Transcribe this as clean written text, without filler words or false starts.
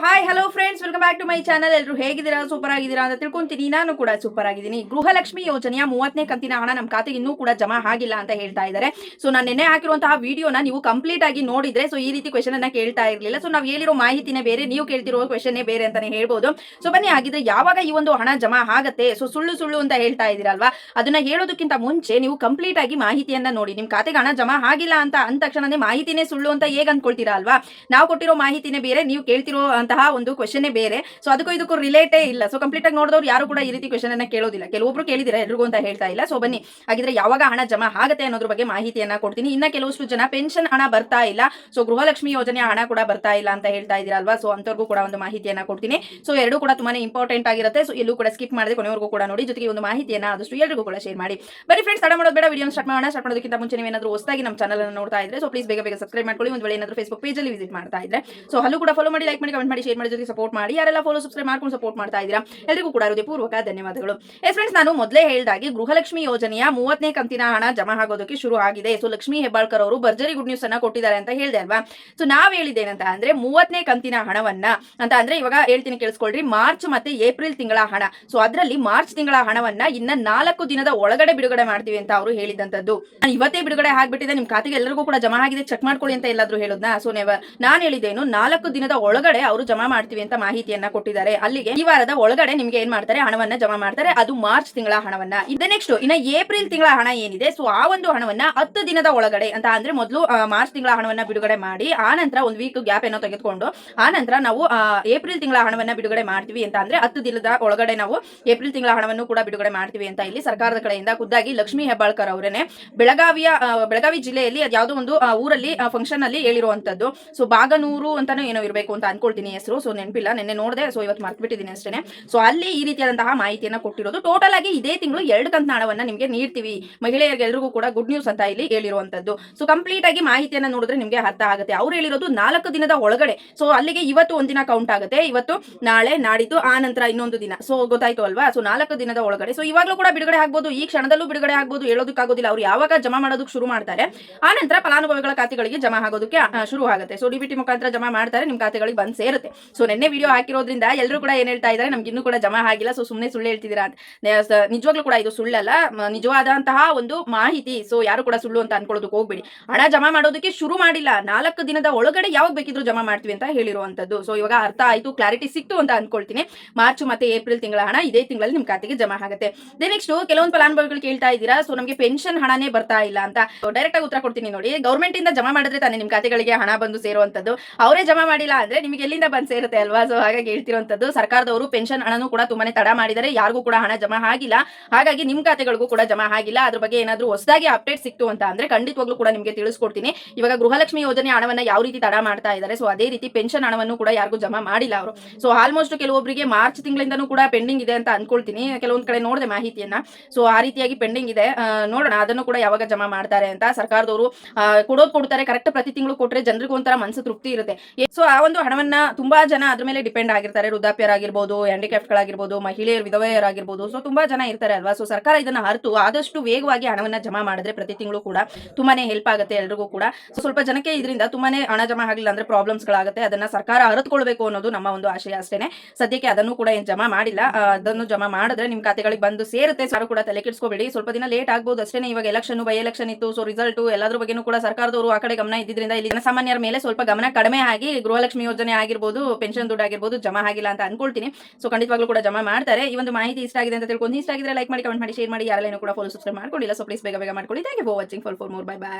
Hi hello friends, welcome back to my channel. ಎಲ್ಲರೂ ಹೇಗಿದ್ದೀರಾ? Super ಆಗಿದ್ದೀರಾ ಅಂತ ತಿಳ್ಕೊಂತೀನಿ. ನಾನು ಕೂಡ ಸೂಪರ್ ಆಗಿದ್ದೀನಿ. ಗೃಹಲಕ್ಷ್ಮಿ ಯೋಜನೆಯ 30ನೇ ಕಂತಿನ ಹಣ ನಮ್ಮ ಖಾತೆಗೆ ಇನ್ನೂ ಕೂಡ ಜಮಾ ಆಗಿಲ್ಲ ಅಂತ ಹೇಳ್ತಾ ಇದ್ದಾರೆ. ಸೊ ನಾನು ನಿನ್ನೆ ಹಾಕಿರುವಂತಹ ವಿಡಿಯೋನ ನೀವು ಕಂಪ್ಲೀಟ್ ಆಗಿ ನೋಡಿದ್ರೆ ಸೊ ಈ ರೀತಿ ಕ್ವೆಶನ್ ಅನ್ನ ಕೇಳ್ತಾ ಇರಲಿಲ್ಲ. ಸೊ ನಾವು ಹೇಳಿರೋ ಮಾಹಿತಿನೇ ಬೇರೆ, ನೀವು ಕೇಳ್ತಿರೋ ಕ್ವೆಶನ್ನೇ ಬೇರೆ ಅಂತಾನೆ ಹೇಳ್ಬೋದು. ಸೊ ಬನ್ನಿ, ಆಗಿದ್ರೆ ಯಾವಾಗ ಈ ಒಂದು ಹಣ ಜಮಾ ಆಗತ್ತೆ? ಸೊ ಸುಳ್ಳು ಸುಳ್ಳು ಅಂತ ಹೇಳ್ತಾ ಇದ್ದೀರಲ್ವಾ, ಅದನ್ನ ಹೇಳೋದಕ್ಕಿಂತ ಮುಂಚೆ ನೀವು ಕಂಪ್ಲೀಟ್ ಆಗಿ ಮಾಹಿತಿಯನ್ನ ನೋಡಿ. ನಿಮ್ಮ ಖಾತೆಗೆ ಹಣ ಜಮಾ ಆಗಿಲ್ಲ ಅಂತ ಅಂದ ತಕ್ಷಣನೇ ಮಾಹಿತಿನೇ ಸುಳ್ಳು ಅಂತ ಹೇಗೆ ಅನ್ಕೊಳ್ತೀರಾ ಅಲ್ವಾ? ನಾವು ಕೊಟ್ಟಿರೋ ಮಾಹಿತಿನೇ ಬೇರೆ, ನೀವು ಕೇಳ್ತಿರೋ ಅಂತಹ ಒಂದು ಕ್ವೆಶನ್ ಬೇರೆ. ಸೊ ಅದಕ್ಕೂ ಇದಕ್ಕೂ ರಿಲೇಟೇ ಇಲ್ಲ. ಸೊ ಕಂಪ್ಲೀಟ್ ಆಗಿ ನೋಡಿದವ್ರು ಯಾರು ಕೂಡ ಈ ರೀತಿ ಕ್ವೆಶನ್ ಅನ್ನ ಕೇಳೋದಿಲ್ಲ. ಕೆಲವೊಬ್ರು ಕೇಳಿದಿರಾ, ಎಲ್ರಿಗೂ ಅಂತ ಹೇಳ್ತಾ ಇಲ್ಲ. ಸೊ ಬನ್ನಿ, ಹಾಗಿದ್ರೆ ಯಾವಾಗ ಹಣ ಜಮಾ ಆಗತ್ತೆ ಅನ್ನೋದ್ರ ಬಗ್ಗೆ ಮಾಹಿತಿಯನ್ನ ಕೊಡ್ತೀನಿ. ಇನ್ನ ಕೆಲವಷ್ಟು ಜನ ಪೆನ್ಷನ್ ಹಣ ಬರ್ತಾ ಇಲ್ಲ, ಸೊ ಗೃಹಲಕ್ಷ್ಮಿ ಯೋಜನೆಯ ಹಣ ಕೂಡ ಬರ್ತಾ ಇಲ್ಲ ಅಂತ ಹೇಳ್ತಾ ಇದೀರಲ್ವಾ, ಸೊ ಅಂತವ್ರಿಗೂ ಕೂಡ ಒಂದು ಮಾಹಿತಿಯನ್ನ ಕೊಡ್ತೀನಿ. ಸೊ ಎರಡು ಕೂಡ ತುಂಬಾನೇ ಇಂಪಾರ್ಟೆಂಟ್ ಆಗಿರುತ್ತೆ. ಸೊ ಎಲ್ಲೂ ಕೂಡ ಸ್ಕಿಪ್ ಮಾಡದೆ ಕೊನೆವರೆಗೂ ಕೂಡ ನೋಡಿ. ಜೊತೆಗೆ ಒಂದು ಮಾಹಿತಿಯನ್ನ ಆದಷ್ಟು ಎಲ್ಲರಿಗೂ ಕೂಡ ಶೇರ್ ಮಾಡಿ. ಬನ್ನಿ ಫ್ರೆಂಡ್ಸ್, ತಡ ಮಾಡೋದು ಬೇಡ, ವಿಡಿಯೋ ಸ್ಟಾರ್ಟ್ ಮಾಡೋಣ. ಸ್ಟಾರ್ಟ್ ಮಾಡೋದಕ್ಕಿಂತ ಮುಂಚೆ ನೀವೇನಾದ್ರೂ ಹೊಸದಾಗಿ ನಮ್ಮ ಚಾನಲ್ ಅನ್ನು ನೋಡ್ತಾ ಇದ್ರೆ ಸೊ ಪ್ಲೀಸ್ ಬೇಗ ಬೇಗ ಸಬ್ಸ್ಕ್ರೈಬ್ ಮಾಡ್ಕೊಳ್ಳಿ. ಒಂದು ವೇಳೆ ಏನಾದ್ರೂ ಫೇಸ್ಬುಕ್ ಪೇಜ್ ಅಲ್ಲಿ ವಿಸಿಟ್ ಮಾಡ್ತಾ ಇದ್ರೆ ಸೊ ಅಲ್ಲೂ ಕೂಡ ಫಾಲೋ ಮಾಡಿ, ಲೈಕ್ ಮಾಡಿ, ಕಮೆಂಟ್ ಮಾಡಿ, ಶೇರ್ ಮಾಡಿ, ಜೊತೆಗೆ ಸಪೋರ್ಟ್ ಮಾಡಿ. ಯಾರೆಲ್ಲ ಫಾಲೋ ಸಬ್ಸ್ಕ್ರೈಬ್ ಮಾಡ್ಕೊಂಡು ಸಪೋರ್ಟ್ ಮಾಡ್ತಾ ಇದ್ದೀರಾ ಎಲ್ಲರಿಗೂ ಕೂಡ ಹೃದಯಪೂರ್ವಕ ಧನ್ಯವಾದಗಳು. ಫ್ರೆಂಡ್ಸ್, ನಾನು ಮೊದಲೇ ಹೇಳಿದಾಗೆ ಗೃಹಲಕ್ಷ್ಮಿ ಯೋಜನೆಯ 30ನೇ ಕಂತಿನ ಹಣ ಜಮಾ ಆಗೋದಕ್ಕೆ ಶುರು ಆಗಿದೆ. ಸೊ ಲಕ್ಷ್ಮೀ ಹೆಬ್ಬಾಳ್ಕರ್ ಅವರು ಭರ್ಜರಿ ಗುಡ್ ನ್ಯೂಸ್ ಅನ್ನ ಕೊಟ್ಟಿದ್ದಾರೆ ಅಂತ ಹೇಳಿದೆ ಅಲ್ವಾ. ಸೊ ನಾವ್ ಹೇಳಿದ್ದೇನಂತ ಅಂದ್ರೆ 30ನೇ ಕಂತಿನ ಹಣವನ್ನ ಅಂತ ಅಂದ್ರೆ ಇವಾಗ ಹೇಳ್ತೀನಿ ಕೇಳಿಸ್ಕೊಳ್ರಿ, ಮಾರ್ಚ್ ಮತ್ತೆ ಏಪ್ರಿಲ್ ತಿಂಗಳ ಹಣ. ಸೊ ಅದರಲ್ಲಿ ಮಾರ್ಚ್ ತಿಂಗಳ ಹಣವನ್ನ ಇನ್ನ 4 ದಿನದ ಒಳಗಡೆ ಬಿಡುಗಡೆ ಮಾಡ್ತೀವಿ ಅಂತ ಅವರು ಹೇಳಿದಂತದ್ದು. ಇವತ್ತೇ ಬಿಡುಗಡೆ ಆಗ್ಬಿಟ್ಟಿದೆ, ನಿಮ್ ಖಾತೆಗೆ ಎಲ್ಲರಿಗೂ ಕೂಡ ಜಮಾ ಆಗಿದೆ, ಚೆಕ್ ಮಾಡ್ಕೊಳ್ಳಿ ಅಂತ ಎಲ್ಲಾದ್ರೂ ಹೇಳೋದ್ನಾ? ಸೊ ನಾನು ಹೇಳಿದ್ದೇನು, 4 ದಿನದ ಒಳಗಡೆ ಅವರು ಜಮಾ ಮಾಡ್ತೀವಿ ಅಂತ ಮಾಹಿತಿಯನ್ನ ಕೊಟ್ಟಿದ್ದಾರೆ. ಅಲ್ಲಿಗೆ ಈ ವಾರದ ಒಳಗಡೆ ನಿಮ್ಗೆ ಏನ್ ಮಾಡ್ತಾರೆ, ಹಣವನ್ನ ಜಮಾ ಮಾಡ್ತಾರೆ. ಅದು ಮಾರ್ಚ್ ತಿಂಗಳ ಹಣವನ್ನ. ನೆಕ್ಸ್ಟ್ ಇನ್ನ ಏಪ್ರಿಲ್ ತಿಂಗಳ ಹಣ ಏನಿದೆ, ಸೊ ಆ ಒಂದು ಹಣವನ್ನ 10 ದಿನದ ಒಳಗಡೆ ಅಂತ ಅಂದ್ರೆ ಮೊದಲು ಮಾರ್ಚ್ ತಿಂಗಳ ಹಣವನ್ನ ಬಿಡುಗಡೆ ಮಾಡಿ ಆ ನಂತರ ಒಂದು ವೀಕ್ ಗ್ಯಾಪ್ ಏನೋ ತೆಗೆದುಕೊಂಡು ಆ ನಂತರ ನಾವು ಏಪ್ರಿಲ್ ತಿಂಗಳ ಹಣವನ್ನ ಬಿಡುಗಡೆ ಮಾಡ್ತೀವಿ ಅಂತ ಅಂದ್ರೆ 10 ದಿನದ ಒಳಗಡೆ ನಾವು ಏಪ್ರಿಲ್ ತಿಂಗಳ ಹಣವನ್ನು ಕೂಡ ಬಿಡುಗಡೆ ಮಾಡ್ತೀವಿ ಅಂತ ಇಲ್ಲಿ ಸರ್ಕಾರದ ಕಡೆಯಿಂದ ಖುದ್ದಾಗಿ ಲಕ್ಷ್ಮೀ ಹೆಬ್ಬಾಳ್ಕರ್ ಅವರೇನೆ ಬೆಳಗಾವಿ ಜಿಲ್ಲೆಯಲ್ಲಿ ಯಾವ್ದೋ ಒಂದು ಊರಲ್ಲಿ ಫಂಕ್ಷನ್ ಅಲ್ಲಿ ಹೇಳಿರುವಂತದ್ದು. ಸೊ ಬಾಗನೂರು ಅಂತಾನು ಏನೋ ಇರಬೇಕು ಅಂತ ಅನ್ಕೊಳ್ತೀನಿ ಹೆಸರು. ಸೊ ನೆನಪಿಲ್ಲ, ನಿನ್ನೆ ನೋಡಿದೆ, ಸೊ ಇವತ್ತು ಮರ್ತು ಬಿಟ್ಟಿದ್ದೀನಿ ಅಷ್ಟೇ. ಸೊ ಅಲ್ಲಿ ಈ ರೀತಿಯಾದಂತಹ ಮಾಹಿತಿಯನ್ನ ಕೊಟ್ಟಿರೋದು. ಟೋಟಲ್ ಆಗಿ ಇದೇ ತಿಂಗಳು 2 ಕಂತಿನ ಹಣವನ್ನ ನಿಮಗೆ ನೀಡ್ತೀವಿ, ಮಹಿಳೆಯರಿಗೆ ಎಲ್ರಿಗೂ ಕೂಡ ಗುಡ್ ನ್ಯೂಸ್ ಅಂತ ಇಲ್ಲಿ ಹೇಳಿರುವಂತದ್ದು. ಸೊ ಕಂಪ್ಲೀಟ್ ಆಗಿ ಮಾಹಿತಿಯನ್ನ ನೋಡಿದ್ರೆ ನಿಮಗೆ ಅರ್ಥ ಆಗುತ್ತೆ. ಅವ್ರು ಹೇಳಿರೋದು 4 ದಿನದ ಒಳಗಡೆ. ಸೊ ಅಲ್ಲಿಗೆ ಇವತ್ತು ಒಂದಿನ ಕೌಂಟ್ ಆಗುತ್ತೆ, ಇವತ್ತು ನಾಳೆ ನಾಡಿದ್ದು ಆ ನಂತರ ಇನ್ನೊಂದು ದಿನ. ಸೊ ಗೊತ್ತಾಯ್ತು ಅಲ್ವಾ? ಸೊ 4 ದಿನದ ಒಳಗಡೆ. ಸೊ ಇವಾಗಲೂ ಕೂಡ ಬಿಡುಗಡೆ ಆಗ್ಬೋದು, ಈ ಕ್ಷಣದಲ್ಲೂ ಬಿಡುಗಡೆ ಆಗ್ಬೋದು, ಹೇಳೋದಕ್ಕಾಗೋದಿಲ್ಲ. ಅವ್ರು ಯಾವಾಗ ಜಮಾ ಮಾಡೋದಕ್ಕೆ ಶುರು ಮಾಡ್ತಾರೆ ಆ ನಂತರ ಫಲಾನುಭವಿಗಳ ಖಾತೆಗಳಿಗೆ ಜಮಾ ಆಗೋದಕ್ಕೆ ಶುರು ಆಗುತ್ತೆ. ಸೊ ಡಿಬಿಟಿ ಮುಖಾಂತರ ಜಮಾ ಮಾಡ್ತಾರೆ, ನಿಮ್ ಖಾತೆಗಳಿಗೆ ಬಂದು ಸೇರುತ್ತೆ. ಸೊ ನಿನ್ನೆ ವಿಡಿಯೋ ಹಾಕಿರೋದ್ರಿಂದ ಎಲ್ಲರೂ ಕೂಡ ಏನ್ ಹೇಳ್ತಾ ಇದ್ದಾರೆ, ನಮ್ಗೆ ಇನ್ನೂ ಕೂಡ ಜಮಾ ಆಗಿಲ್ಲ, ಸೊ ಸುಮ್ಮನೆ ಸುಳ್ಳು ಹೇಳ್ತಿದ್ದೀರಾ ಅಂತ. ನಿಜವಾಗ್ಲೂ ಕೂಡ ಇದು ಸುಳ್ಳಲ್ಲ, ನಿಜವಾದಂತಹ ಒಂದು ಮಾಹಿತಿ. ಸೊ ಯಾರು ಕೂಡ ಸುಳ್ಳು ಅಂತ ಅನ್ಕೊಳ್ಳೋದಕ್ಕೆ ಹೋಗ್ಬೇಡಿ. ಹಣ ಜಮಾ ಮಾಡೋದಕ್ಕೆ ಶುರು ಮಾಡಿಲ್ಲ, 4 ದಿನದ ಒಳಗಡೆ ಯಾವಾಗ ಬೇಕಿದ್ರು ಜಮಾ ಮಾಡ್ತೀವಿ ಅಂತ ಹೇಳಿರುವಂತದ್ದು. ಸೊ ಇವಾಗ ಅರ್ಥ ಆಯ್ತು, ಕ್ಲಾರಿಟಿ ಸಿಕ್ತು ಅಂತ ಅನ್ಕೊಳ್ತೀನಿ. ಮಾರ್ಚ್ ಮತ್ತೆ ಏಪ್ರಿಲ್ ತಿಂಗಳ ಹಣ ಇದೇ ತಿಂಗಳಲ್ಲಿ ನಿಮ್ ಖಾತೆಗೆ ಜಮಾ ಆಗುತ್ತೆ. ನೆಕ್ಸ್ಟ್ ಕೆಲವೊಂದು ಫಲಾನುಭವಿಗಳು ಕೇಳ್ತಾ ಇದ್ದೀರಾ, ಸೊ ನಮಗೆ ಪೆನ್ಷನ್ ಹಣನೇ ಬರ್ತಾ ಇಲ್ಲ ಅಂತ. ಡೈರೆಕ್ಟ್ ಆಗಿ ಉತ್ತರ ಕೊಡ್ತೀನಿ ನೋಡಿ. ಗೌರ್ಮೆಂಟ್ ಇಂದ ಜಮಾ ಮಾಡಿದ್ರೆ ತಾನೇ ನಿಮ್ ಖಾತೆಗಳಿಗೆ ಹಣ ಬಂದು ಸೇರುವಂತದ್ದು. ಅವರೇ ಜಮಾ ಮಾಡಿಲ್ಲ ಅಂದ್ರೆ ನಿಮಗೆ ಎಲ್ಲಿಂದ ಬಂದು ಸೇರುತ್ತೆ ಅಲ್ವಾ? ಸೊ ಹಾಗಾಗಿ ಹೇಳ್ತಿರುವಂತದ್ದು. ಸರ್ಕಾರದವರು ಪೆನ್ಷನ್ ಹಣನೂ ಕೂಡ ತುಂಬಾನೇ ತಡ ಮಾಡಿದರೆ, ಯಾರಿಗೂ ಕೂಡ ಹಣ ಜಮಾ ಆಗಿಲ್ಲ. ಹಾಗಾಗಿ ನಿಮ್ ಖಾತೆಗಳಿಗೂ ಕೂಡ ಜಮಾ ಆಗಿಲ್ಲ. ಅದ್ರ ಬಗ್ಗೆ ಏನಾದ್ರೂ ಹೊಸದಾಗಿ ಅಪ್ಡೇಟ್ ಸಿಕ್ತು ಅಂತ ಅಂದ್ರೆ ಖಂಡಿತವಾಗ್ಲೂ ಕೂಡ ನಿಮಗೆ ತಿಳಿಸ್ಕೊಡ್ತೀನಿ. ಇವಾಗ ಗೃಹಲಕ್ಷ್ಮಿ ಯೋಜನೆ ಹಣವನ್ನ ಯಾವ ರೀತಿ ತಡ ಮಾಡ್ತಾ ಇದ್ದಾರೆ, ಸೊ ಅದೇ ರೀತಿ ಪೆನ್ಷನ್ ಹಣವನ್ನು ಕೂಡ ಯಾರಿಗೂ ಜಮಾ ಮಾಡಿಲ್ಲ ಅವರು. ಸೊ ಆಲ್ಮೋಸ್ಟ್ ಕೆಲವೊಬ್ಬರಿಗೆ ಮಾರ್ಚ್ ತಿಂಗಳಿಂದನೂ ಕೂಡ ಪೆಂಡಿಂಗ್ ಇದೆ ಅಂತ ಅನ್ಕೊಳ್ತೀನಿ. ಕೆಲವೊಂದ್ ಕಡೆ ನೋಡಿದೆ ಮಾಹಿತಿಯನ್ನ. ಸೊ ಆ ರೀತಿಯಾಗಿ ಪೆಂಡಿಂಗ್ ಇದೆ, ನೋಡೋಣ ಅದನ್ನು ಕೂಡ ಯಾವಾಗ ಜಮಾ ಮಾಡ್ತಾರೆ ಅಂತ. ಸರ್ಕಾರದವರು ಕೊಡ್ತಾರೆ, ಕರೆಕ್ಟ್ ಪ್ರತಿ ತಿಂಗಳು ಕೊಟ್ರೆ ಜನರಿಗೂ ಒಂಥರ ಮನಸ್ಸು ತೃಪ್ತಿ ಇರುತ್ತೆ. ಸೊ ಆ ಒಂದು ಹಣವನ್ನ ತುಂಬಾ ಜನ ಅದ್ರ ಮೇಲೆ ಡಿಪೆಂಡ್ ಆಗಿರ್ತಾರೆ. ವೃದ್ಧಾಪ್ಯರಾಗಿರ್ಬೋದು, ಹ್ಯಾಂಡಿಕ್ಯಾಪ್ಟ್ ಗಳಾಗಿರ್ಬೋದು, ಮಹಿಳೆಯರು ವಿಧವೆಯರಾಗಿರ್ಬೋದು. ಸೊ ತುಂಬಾ ಜನ ಇರ್ತಾರೆ ಅಲ್ವಾ? ಸೊ ಸರ್ಕಾರ ಇದನ್ನ ಅರಿತು ಆದಷ್ಟು ವೇಗವಾಗಿ ಹಣವನ್ನ ಜಮಾ ಮಾಡಿದ್ರೆ ಪ್ರತಿ ತಿಂಗಳು ಕೂಡ ತುಂಬಾನೇ ಹೆಲ್ಪ್ ಆಗುತ್ತೆ ಎಲ್ರಿಗೂ ಕೂಡ. ಸೊ ಸ್ವಲ್ಪ ಜನಕ್ಕೆ ಇದರಿಂದ ತುಂಬಾನೇ ಹಣ ಜಮಾ ಆಗಿಲ್ಲ ಅಂದ್ರೆ ಪ್ರಾಬ್ಲಮ್ಸ್ ಗಳಾಗುತ್ತೆ. ಅದನ್ನ ಸರ್ಕಾರ ಅರಿತುಕೊಳ್ಬೇಕು ಅನ್ನೋದು ನಮ್ಮ ಒಂದು ಆಶಯ ಅಷ್ಟೇನೆ. ಸದ್ಯಕ್ಕೆ ಅದನ್ನು ಕೂಡ ಏನ್ ಜಮಾ ಮಾಡಿಲ್ಲ, ಅದನ್ನು ಜಮಾ ಮಾಡಿದ್ರೆ ನಿಮ್ ಖಾತೆಗಳಿಗೆ ಬಂದು ಸೇರುತ್ತೆ. ಸಾರು ಕೂಡ ತಲೆ ಕೆಡಿಸ್ಕೋಬೇಡಿ, ಸ್ವಲ್ಪ ದಿನ ಲೇಟ್ ಆಗ್ಬೋದು ಅಷ್ಟೇನೆ. ಇವಾಗ ಎಲೆಕ್ಷನ್ ಬೈ ಎಲೆಕ್ಷನ್ ಇತ್ತು, ಸೊ ರಿಸಲ್ಟ್ ಎಲ್ಲದ್ರ ಬಗ್ಗೆನೂ ಕೂಡ ಸರ್ಕಾರದವರು ಆ ಕಡೆ ಗಮನ ಇದ್ದಿದ್ರಿಂದ ಇಲ್ಲಿ ಜನಸಾಮಾನ್ಯರ ಮೇಲೆ ಸ್ವಲ್ಪ ಗಮನ ಕಡಿಮೆ ಆಗಿ ಗೃಹಲಕ್ಷ್ಮಿ ಯೋಜನೆ ಆಗಿರ್ಬೋದು, ಪೆನ್ಷನ್ ದುಡ್ಡು ಆಗಿರ್ಬೋದು ಜಮಾ ಆಗಿಲ್ಲ ಅಂತ ಅನ್ಕೊಳ್ತೀನಿ. ಸೊ ಖಂಡಿತವಾಗ್ಲೂ ಕೂಡ ಜಮಾ ಮಾಡ್ತಾರೆ. ಈ ಒಂದು ಮಾಹಿತಿ ಇಷ್ಟ ಆಗಿದೆ ಅಂತ ತಿಳ್ಕೊಂಡು, ಇಷ್ಟ ಆಗಿದ್ರೆ ಲೈಕ್ ಮಾಡಿ, ಕಮೆಂಟ್ ಮಾಡಿ, ಶೇರ್ ಮಾಡಿ. ಯಾರೆಲ್ಲ ಕೂಡ ಫಾಲೋ ಸಬ್ಸ್ಕ್ರೈಬ್ ಮಾಡ್ಕೊಂಡಿಲ್ಲ ಸೊ ಪ್ಲೀಸ್ ಬೇಗ ಬೇಗ ಮಾಡ್ಕೊಳ್ಳಿ. Thank you for watching. For more. Bye by.